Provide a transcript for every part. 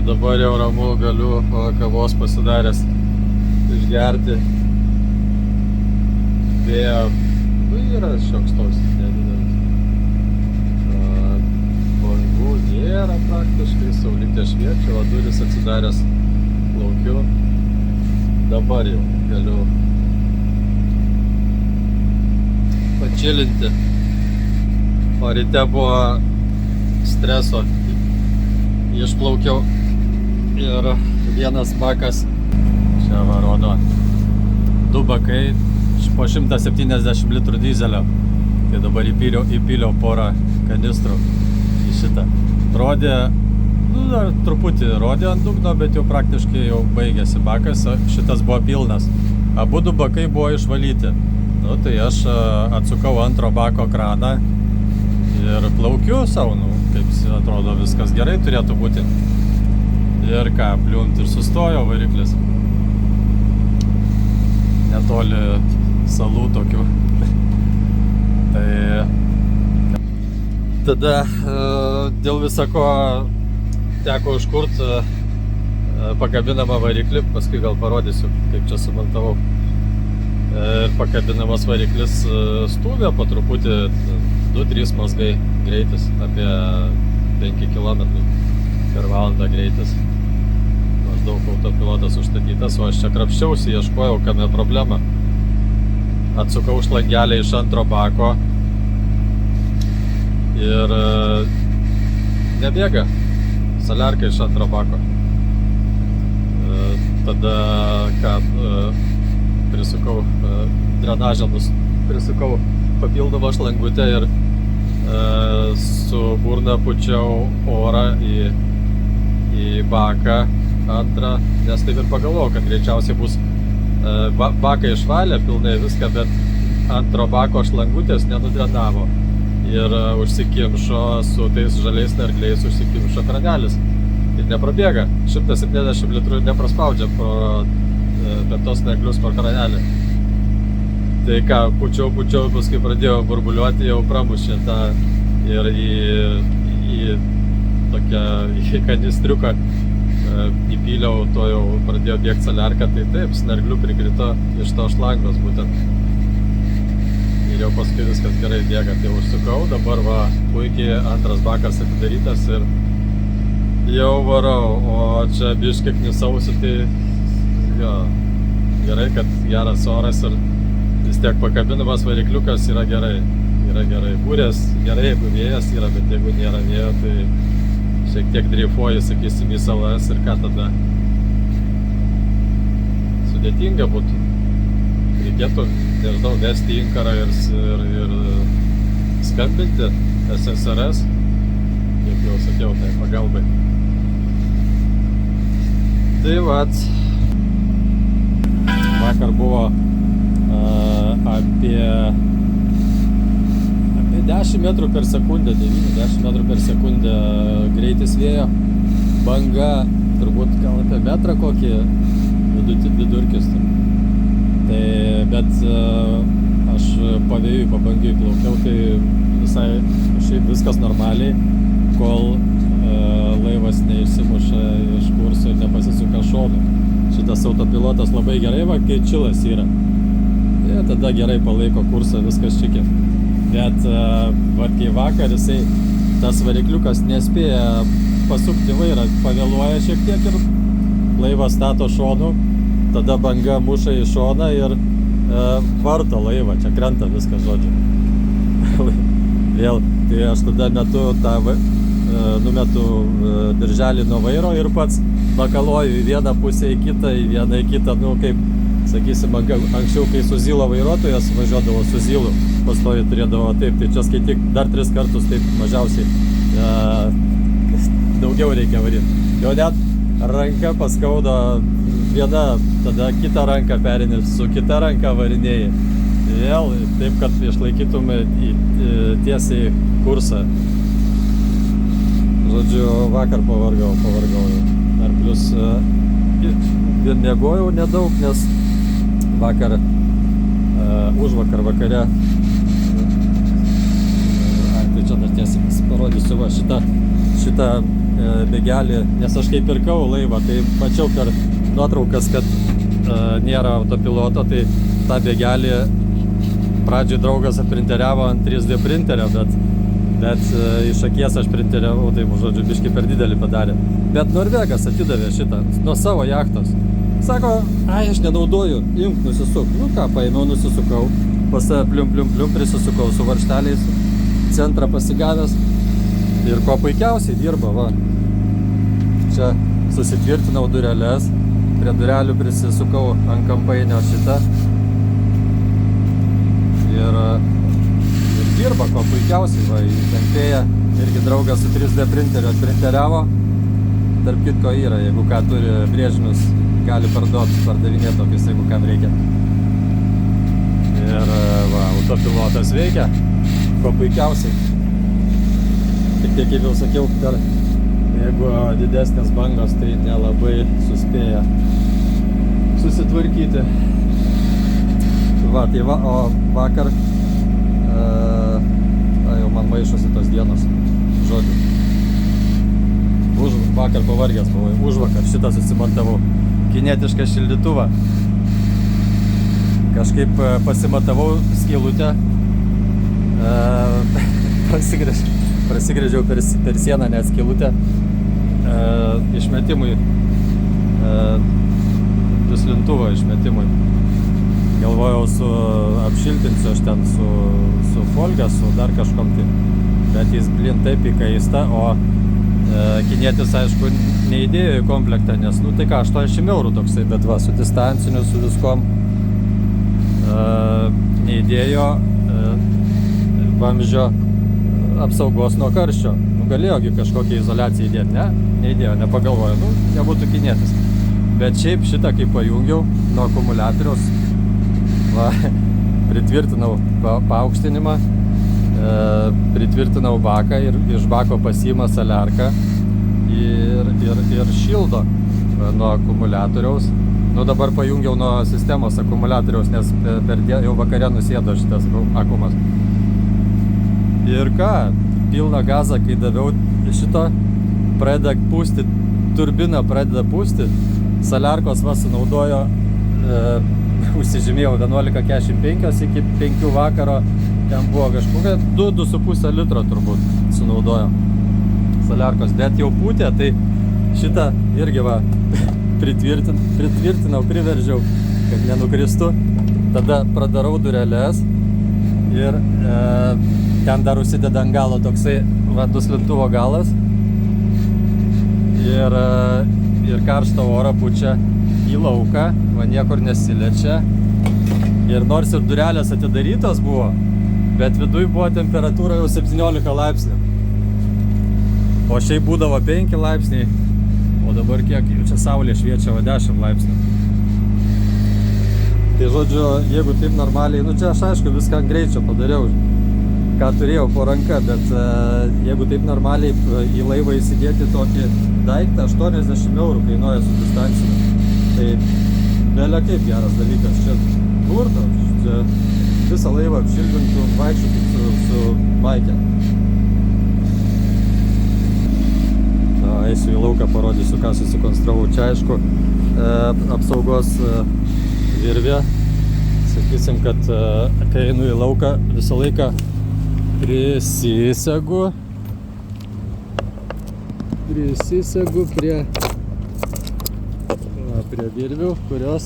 dabar jau ramu, galiu kavos pasidaręs išgerti. Vėjo yra šioks toks nedidelis. Bangų nėra praktiškai, saulytė šviečia, va duris atsidaręs plaukiu. Dabar jau galiu pačilinti. O ryte buvo streso. Išplaukiau ir vienas bakas, čia va rodo, 2 bakai po 170 litrų dizelio. Tai dabar įpyliau porą kanistrų į šitą. Rodė, dar truputį rodė ant dugno, bet jau praktiškai jau baigėsi bakas, šitas buvo pilnas. Abu 2 bakai buvo išvalyti. Nu, tai aš atsukau antro bako kraną ir plaukiu savo, kaip atrodo viskas gerai turėtų būti. Ir ką, pliumt ir sustojo variklis. Netoli salų tokių. Tai tada dėl visako teko užkurt pakabinamą variklį, paskui gal parodysiu, kaip čia sumontavau. Ir pakabinamas variklis stūmė po truputį 2-3 mazgai greitis, apie 5 km per valandą greitis. Maždaug autopilotas užstatytas, o aš čia krapščiausi, ieškojau, kame problema. Atsukau šlangelę iš antro bako ir nebėga saliarka iš antro bako. Tada ką prisukau drenažą, prisukau papildomą šlangutę ir su burna pučiau orą į baką antrą, nes taip ir pagalvojau, kad greičiausiai bus baką išvalė pilnai viską, bet antro bako šlangutės nenudrenavo ir užsikimšo su tais žaliais nargliais, užsikimšo kranelis ir neprabėga. 170 litrų nepraspaudžia per tos narglius pro kranelį. Tai ką, pučiau, paskui pradėjau burbuliuoti, jau pramušė tą ir į kanistriuką įpyliau, to jau pradėjo bėgti saliarka, tai taip, snarglių prikrito iš to šlangos būtent. Ir jau paskui viskas gerai bėga, tai užsukau, dabar va, puikiai antras bakas atidarytas ir jau varau, o čia biškiai knisausi, tai jo, gerai, kad geras oras ir vis tiek pakabinamas varikliukas yra gerai. Būrės gerai, jeigu vėjas yra, bet jeigu nėra vėjo, tai šiek tiek dreifuoji, sakysim, į salas ir ką tada. Sudėtinga būtų. Reikėtų, nežinau, vesti inkarą ir skambinti SSRS, kaip jau sakiau, tai pagalbai. Tai vat, vakar buvo apie 10 metrų per sekundę, 9-10 metrų per sekundę greitis vėjo, banga turbūt gal apie metrą kokį vidurkis. Tai, bet aš pavėjui, pabangiui plaukiau, tai visai šiaip viskas normaliai, kol laivas neišsimuša iš kurso ir nepasisuka šonu. Šitas autopilotas labai gerai, va, kai čilas yra. Ir tada gerai palaiko kursą, viskas čikė. Bet kai vakar jisai, tas varikliukas nespėja pasukti vairą, pavėluoja šiek tiek ir laivas stato šonu, tada banga muša į šoną ir varto laivą, čia krenta viskas, žodžiu. Vėl, tai aš tada numetu dirželį nuo vairo ir pats nakaloju į vieną pusę, į kitą, kaip, sakysim, anksčiau, kai su Zylo vairuotojas važiuodavo su Zylu, pastoviai turėdavo taip, tai čia skaityk dar 3 kartus, taip mažiausiai daugiau reikia varyti. Jau net ranka paskaudo viena, tada kitą ranką perini, su kita ranka varinėjai. Vėl taip, kad išlaikytum tiesiai kursą. Žodžiu, vakar pavargau. Dar plius miegojau nedaug, nes vakar, užvakar vakare, tai čia dar tiesiai parodysiu, va, šitą bėgelį, nes aš kai pirkau laivą, tai mačiau per nuotraukas, kad nėra autopiloto, tai tą bėgelį pradžiai draugas aprinteriavo ant 3D printerio, bet iš akies aš printeriavau, tai žodžiu, biškai per didelį padarė. Bet Norvegas atidavė šitą nuo savo jachtos. Sako, aš nenaudoju, imk, nusisuk. Nu ką, paėmiau, nusisukau, pas plium, prisisukau su varžteliais, centrą pasigavęs ir ko puikiausiai dirba, va. Čia susitvirtinau dureles, prie durelių prisisukau ant kampainio šitą ir dirba ko puikiausiai, va, įtempėja, irgi draugas su 3D printeriu atprinteriavo, tarp kitko yra, jeigu ką turi brėžinius, gali pardavinėti tokius, jeigu kam reikia. Ir va, autopilotas veikia, ko puikiausiai. Tik tiek, kaip jau sakiau, jeigu didesnės bangos, tai nelabai suspėja susitvarkyti. Va, tai va, o vakar, jau man maišosi tos dienos, žodžiu. Vakar pavargęs buvau, užvakar šitą susimontavau, kinetišką šildytuvą. Kažkaip pasimatavau skylutę, prasigrėžiau per sieną, net skylutę, išmetimui, duslintuvo išmetimui. Galvojau, apšiltinsiu aš ten su folga, su dar kažkom tai, bet jis blin taip įkaista, o kinietis, aišku, neįdėjo į komplektą, nes, nu tai ką, 80 eurų toksai, bet va, su distanciniu, su viskom neįdėjo vamzdžio apsaugos nuo karščio. Nu, galėjogi kažkokią izoliaciją įdėti, ne? Neįdėjo, nepagalvojo, nu, nebūtų kinietis. Bet šiaip šitą, kai pajungiau nuo akumuliatoriaus, va, pritvirtinau paaukštinimą, pritvirtinau baką ir iš bako pasiima saliarką ir šildo nuo akumuliatoriaus. Nu dabar pajungiau nuo sistemos akumuliatoriaus, nes jau vakare nusėdo šitas akumas. Ir ką, pilną gazą, kai daviau šito, pradeda pūsti, turbina pradeda pūsti, saliarkos va sunaudojo, užsižymėjau 11,45 iki 5 vakaro, ten buvo kažkokia 2,5 litro turbūt sunaudojo saliarkos, bet jau pūtė, tai šitą irgi va pritvirtinau, priveržiau, kad nenukristų, tada pradarau dureles ir ten dar užsideda ant galo toksai va, duslintuvo galas ir karštą orą pučia į lauką, va niekur nesiliečia ir nors ir durelės atidarytos buvo, bet viduj buvo temperatūra jau 17 laipsnių, o šiaip būdavo 5 laipsniai, o dabar kiek, čia saulė šviečia, va 10 laipsnių. Tai žodžiu, jeigu taip normaliai, nu čia aš aišku viską greičio padariau, ką turėjau po ranka, bet jeigu taip normaliai į laivą įsidėti tokį daiktą, 80 eurų kainuoja su distanciniu. Tai belia kaip geras dalykas, čia burda, čia visą laivą apšilgintų, vaikščių su baike. Eisiu į lauką, parodysiu, ką susikonstravau. Čia aišku, apsaugos virvė. Sakysim, kad kai einu į lauką, visą laiką prisisegu prie virvių, kurios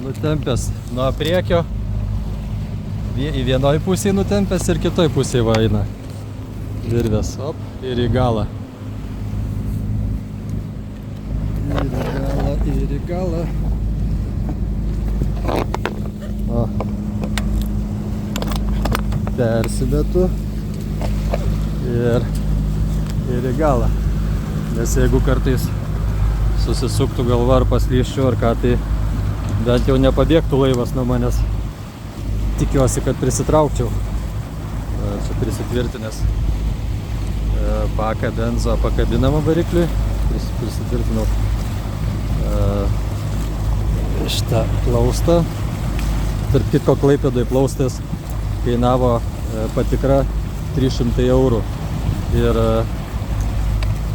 nutempęs nuo priekio, į vienoj pusėje nutempęs ir kitoj pusėje va eina virvės. Op, ir į galą. Ir į galą. O. Persimetu. Ir į galą. Nes jeigu kartais susisuktų galva ar paslyščiau ar ką, tai bent jau nepabėgtų laivas nuo manęs. Tikiuosi, kad prisitraukčiau. Čia prisitvirtinęs paką benzo pakabinamą varikliui. Prisitvirtinau šitą plaustą. Tarp kitko Klaipėdoj plaustas kainavo patikra 300 eurų. Ir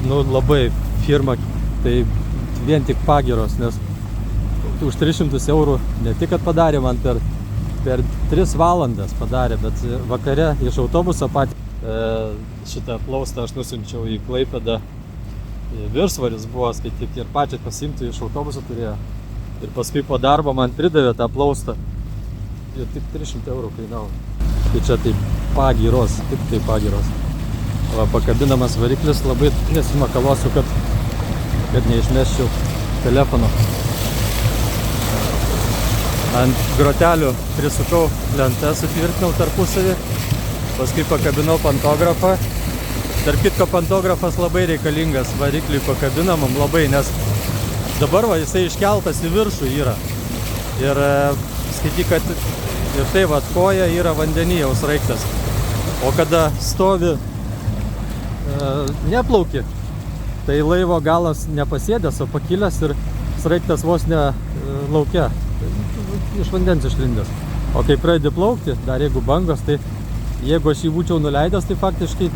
nu, labai firma, tai vien tik pagiros, nes už 300 eurų ne tik, kad padarė man per 3 valandas padarė, bet vakare iš autobuso šitą plaustą aš nusiunčiau į Klaipėdą. Viršsvaris buvo, skaityk, ir pačią pasimti iš autobuso turėjo. Ir paskui po darbo man pridavė tą plaustą. Ir tik 300 eurų kainavo. Tai čia tai pagyros, tik tai pagyros. Va, pakabinamas variklis, labai nesimakalosiu, kad neišmesčiau telefono. Ant grotelių prisukau lentas, sutvirtinau tarpusavį, paskui pakabinau pantografą. Tarp kitko, pantografas labai reikalingas varikliui pakabinamam labai, nes dabar va, jisai iškeltas į viršų yra. Ir skaityk, kad ir tai va, koja yra vandenyje jau sraigtas. O kada stovi neplauki, tai laivo galas nepasėdęs, o pakilęs ir sraigtas vos ne lauke. Iš vandens išlindęs. O kai pradedi plaukti, dar jeigu bangos, tai jeigu aš jį būčiau nuleidęs, tai faktiškai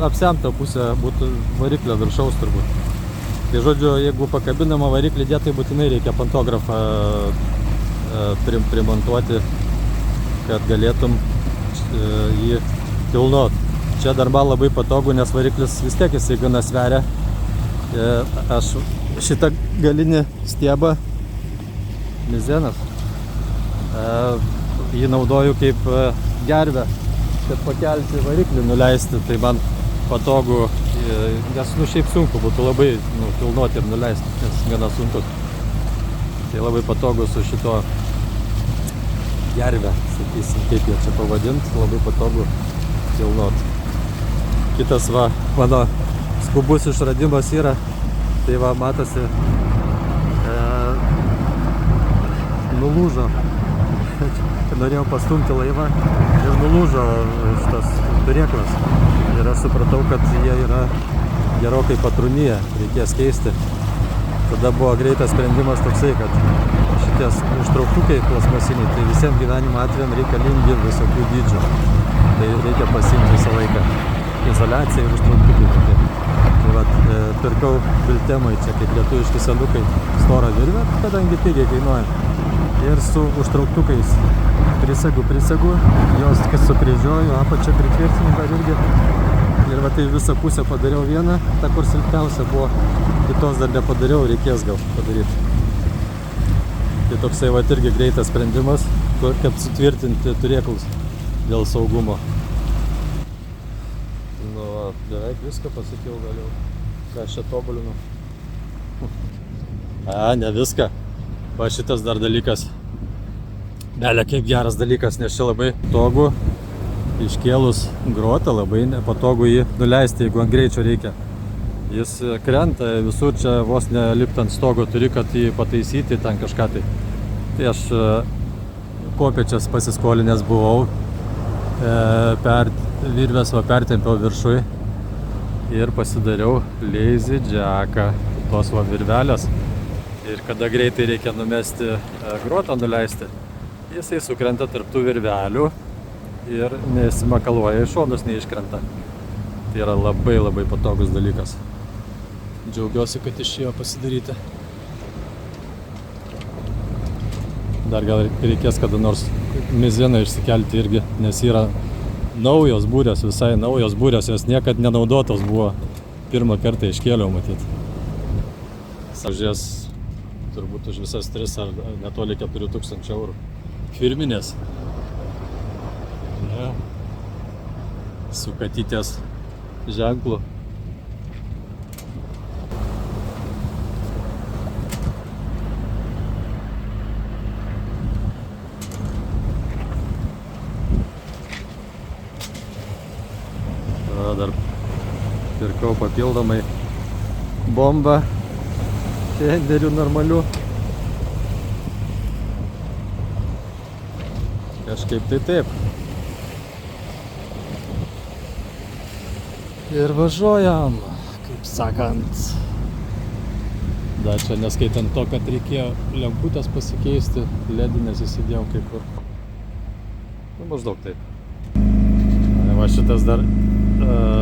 apsemta pusė būtų variklio viršaus turbūt. Tai žodžiu, jeigu pakabinama variklį dėt, tai būtinai reikia pantografą primontuoti, kad galėtum jį kilnot. Čia dar man labai patogu, nes variklis vis tiek jisai gana sveria. Aš šitą galinį stiebą, mizenas, jį naudoju kaip gervę, kad pakelti variklį, nuleisti, tai man patogu, nes šiaip sunku būtų labai kilnoti ir nuleisti, nes gana sunkus. Tai labai patogu su šito gervę, sakysim, kaip jie čia pavadint, labai patogu kilnoti. Kitas va, mano skubus išradimas yra, tai va, matosi, nulūžo. Norėjau pastumti laivą ir nulūžo šitas turėklas. Ir aš supratau, kad jie yra gerokai patrūnyje, reikės keisti. Tada buvo greitas sprendimas toksai, kad šities užtrauktukai plasmasiniai, tai visiems gyvenimo atvejam reikalingi visokių dydžių. Tai reikia pasiimti visą laiką. Izoliacija ir užtrauktukai tokie. Tai vat, pirkau Viltemai, čia kaip lietuviški senukai, storą virvę, kadangi pigiai kainuoja. Ir su užtrauktukais prisegu, jos sukryžiuoju, apačią pritvirtinu dar irgi. Ir va tai visą pusę padariau vieną, ta kur silpniausia buvo, kitos dar nepadariau, reikės gal padaryti. Tai toksai va irgi greitas sprendimas, kad sutvirtinti turėklus dėl saugumo. Nu, beveik viską pasakiau, gal jau, ką aš čia tobulinu. Ne viską. Va šitas dar dalykas, belia kaip geras dalykas, nes čia labai patogu iškėlus grotą, labai nepatogu jį nuleisti, jeigu ant greičio reikia. Jis krenta visur, čia vos nelipt ant stogo turi, kad jį pataisyti ten kažką tai. Tai aš kopėčias pasiskolinęs buvau, virvės va pertempiau viršui ir pasidariau lazy jacką, tos va virvelės. Ir kada greitai reikia numesti grotą, nuleisti, jisai sukrenta tarp tų virvelių ir nesimakaluoja, iš šonus neiškrenta. Tai yra labai labai patogus dalykas. Džiaugiuosi, kad išėjo pasidaryti. Dar gal reikės kada nors mizeną išsikelti irgi, nes yra naujos būrės, visai naujos būrės, jos niekad nenaudotos buvo. Pirmą kartą iškėliau matyti. Sažės turbūt už visas 3 ar netoli 4000 eurų. Firminės. Ja. Su katytės ženklu. Dar pirkau papildomai bombą. Fenderių normalių. Kažkaip tai taip. Ir važiuojam, kaip sakant. Dar čia neskaitant to, kad reikėjo lemputės pasikeisti, ledinės įsidėjau kai kur. Nu, maždaug taip. Va šitas dar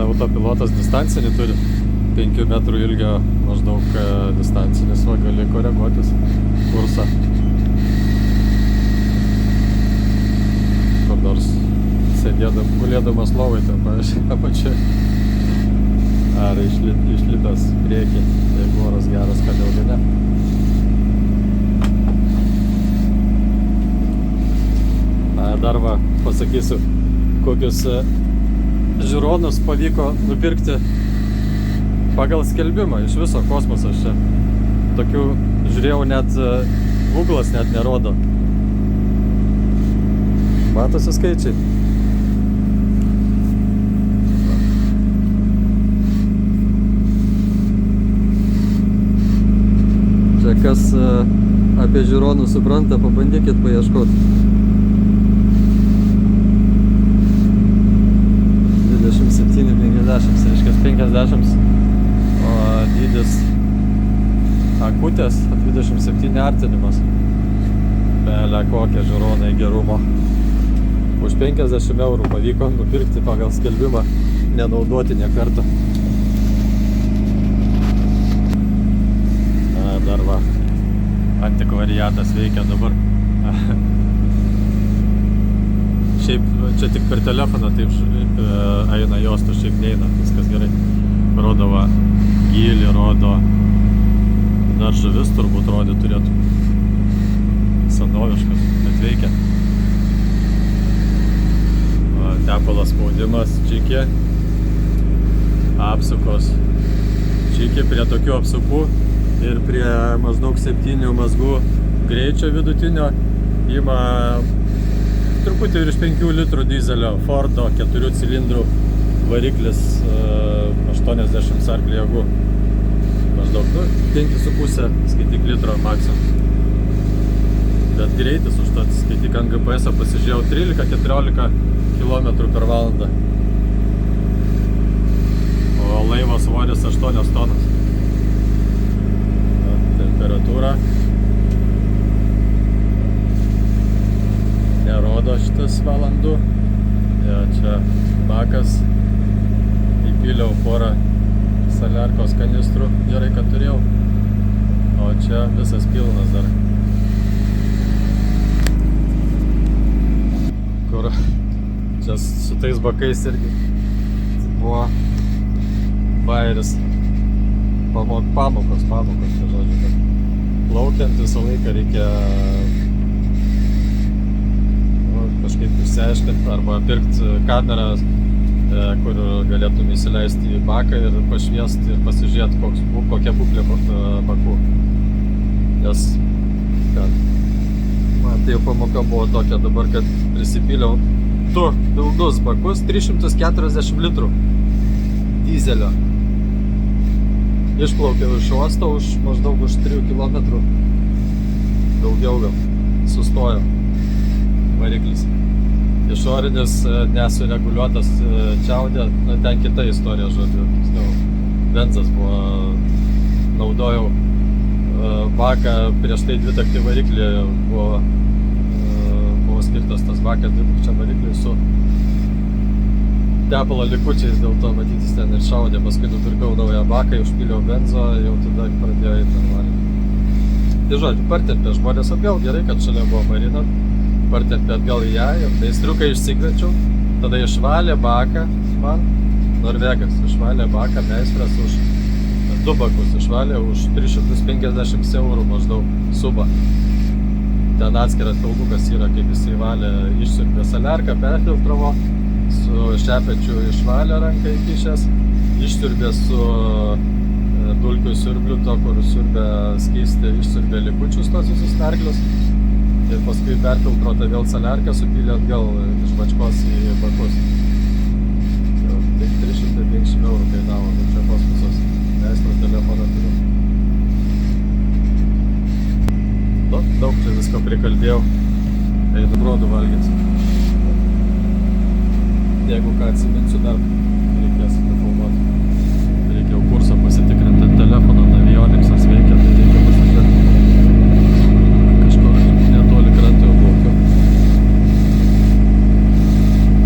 autopilotas distancinį turi. 5 metrų ilgio maždaug distancinis, va gali koreguotis kursą. Kur nors gulėdamas lovai ten, pavyzdžiui, apačiai. Ar išlipęs priekį, jeigu oras geras, kodėl ne. Dar va pasakysiu, kokius žiūronus pavyko nupirkti pagal skelbimą iš viso kosmoso čia. Tokių žiūrėjau, net Google'as net nerodo. Matosi skaičiai. Čia kas apie žiūronus supranta, pabandykit paieškoti. 27,50, reiškia 50, o dydis akutės 27 artinimas. Belė kokie žiūronai gerumo. Už 50 eurų pavyko nupirkti pagal skelbimą, nenaudoti nė kartą. Dar va, antikvariatas veikia dabar. Šiaip čia tik per telefoną taip eina juostų, šiaip neina, viskas gerai. Rodo va, gylį rodo, dar žuvis turbūt rodė turėtų. Senoviškas, bet veikia. Tepalas spaudimas, čikė, apsukos. Čikė prie tokių apsukų ir prie maždaug 7 mazgų greičio vidutinio ima truputį virš 5 litrų dizelio Fordo 4 cilindrų variklis 80 arklio jėgų. Maždaug 5,5 skaityk litro maksimum. Bet greitis užtat, skaityk ant GPS-o pasižiūrėjau 13-14 km per valandą. O laivo svoris 8 tonas. Temperatūra. Nerodo šitas valandų. Ja, čia bakas. Įpyliau porą saliarkos kanistrų. Gerai, kad turėjau. O čia visas pilnas dar. Kur čia su tais bakais irgi buvo bairis. Pamokos, čia žodžiu, kad plaukiant visą laiką reikia kažkaip išsiaiškinti arba pirkti kamerą, kur galėtum įsileisti į baką ir pašviesti ir pasižiūrėti, kokia būklė bakų. Nes ten, man tai jau pamoka buvo tokia dabar, kad prisipyliau 2 pilnus bakus, 340 litrų dizelio. Išplaukiau iš uosto maždaug už 3 kilometrų. Daugiau gal. Sustojo variklis. Išorinis nesureguliuotas čiaudė, ten kita istorija, žodžiu. Benzas buvo, naudojau baką, prieš tai dvitaktį variklį buvo skirtas tas bakas dvitakčio variklį su tepalo likučiais, dėl to matytis ten ir šaudė. Paskui nupirkau naują baką, užpyliau benzo, jau tada pradėjo į ten varyti. Tai žodžiu, partempė žmonės atgal, gerai, kad šalia buvo marina, partempė atgal į ją ir tai striuką išsikvečiau, tada išvalė baką, man Norvegas, išvalė baką meistras už 2 bakus, išvalė už 350 eurų maždaug subą. Ten atskiras filmukas yra, kaip jisai valė, išsiurbė saliarką, perfiltravo, su šepečiu išvalė ranką įkišęs, išsiurbė su dulkių siurbliu, to, kur siurbė skystį, išsiurbė likučius tos visus snarglius ir paskui perfiltruota vėl saliarką, supylė atgal iš bačkos į bakus. Tik 350 eurų kainavo, bet čia kosmosas, meistro telefoną turiu. Daug čia visko prikalbėjau, einu brodų valgyti. Jeigu ką atsiminsiu dar